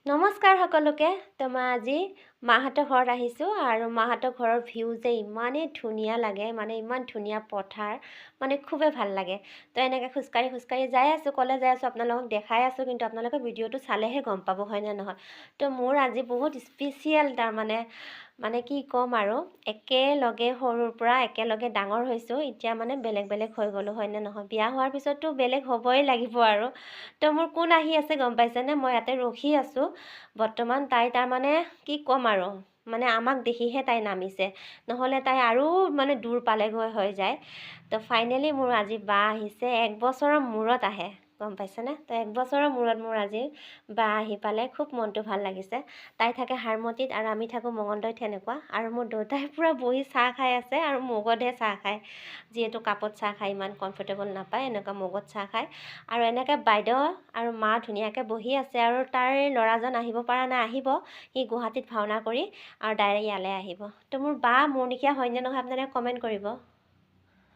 নমস্কাৰ সকলোকে। তো মই আজি মাহঁতৰ ঘৰত আহিছোঁ আৰু মাহঁতৰ ঘৰৰ ভিউ যে ইমানেই ধুনীয়া লাগে, মানে ইমান ধুনীয়া পথাৰ, মানে খুবেই ভাল লাগে। তো এনেকৈ খোজকাঢ়ি যাই আছোঁ, ক'লে যাই আছোঁ আপোনালোকক দেখাই আছোঁ, কিন্তু আপোনালোকে ভিডিঅ'টো চালেহে গম পাব হয়নে নহয়। তো মোৰ আজি বহুত স্পেচিয়েল, মানে কি ক'ম আৰু, একেলগে সৰুৰ পৰা একেলগে ডাঙৰ হৈছোঁ, এতিয়া মানে বেলেগ বেলেগ হৈ গ'লোঁ হয়নে নহয়। বিয়া হোৱাৰ পিছততো বেলেগ হ'বই লাগিব আৰু। তো মোৰ কোন আহি আছে গম পাইছেনে, মই ইয়াতে ৰখি আছোঁ বৰ্তমান। তাই তাৰমানে কি ক'ম আৰু, মানে আমাক দেখিহে তাই নামিছে, নহ'লে তাই আৰু মানে দূৰ পালেগৈ হৈ যায়। তো ফাইনেলি মোৰ আজি বা আহিছে, 1 বছৰৰ মূৰত আহে গম পাইছেনে। তো 1 বছৰৰ মূৰত মোৰ আজি বা আহি পালে, খুব মনটো ভাল লাগিছে। তাই থাকে হাৰমতিত আৰু আমি থাকোঁ মঙলদৈত, তেনেকুৱা। আৰু মোৰ দেউতাই পূৰা বহি চাহ খাই আছে আৰু মগতহে চাহ খায়, যিহেতু কাপত চাহ খাই ইমান কমফৰ্টেবল নাপায়, এনেকুৱা মগত চাহ খায়। আৰু এনেকৈ বাইদেউ আৰু মা ধুনীয়াকৈ বহি আছে, আৰু তাৰ ল'ৰাজন আহিব পৰা নাই, আহিব, সি গুৱাহাটীত ভাওনা কৰি আৰু ডাইৰেক্ট ইয়ালৈ আহিব। তো মোৰ বা মোৰ নিখীয়া হয়নে নহয় আপোনালোকে কমেণ্ট কৰিব।